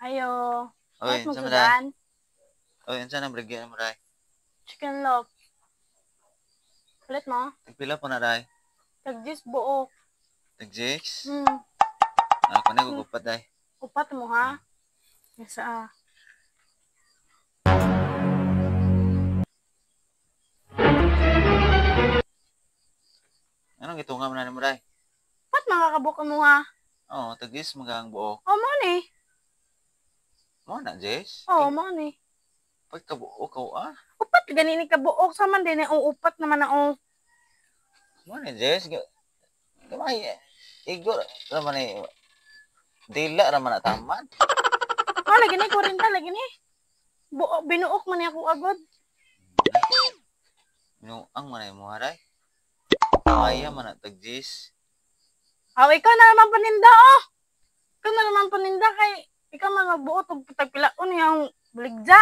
Ayo. Oy, Kahit unsa man day? magsudan. Oy, unsa nang brigyan mo day? Chicken loaf. Ulit mo? Pila po na day? Tagjis buok. Tag-6? Hmm. Ako na gugupat day. Upat mo ha? Isa. Anong gitunga man na mo day? Upat makakabuk mo ha? Oo, tag-6 magang buok. O mo ni. Mo na, Jess? O mo ni. Pag kabuok ka ah? Upat ganini ka buok sa man din o upat naman na o. Mo na, Jess? Gamay, igo raman eh. Dila raman na taman. O lagi ni 40 lagi ni. Binuok man ni ako agad. Ang manay mo haray. Maya man na tag-6. Aw ikaw na naman paninda oh. Ikaw na naman paninda kay ikaw man magbuot og tagpilaon yung baligja.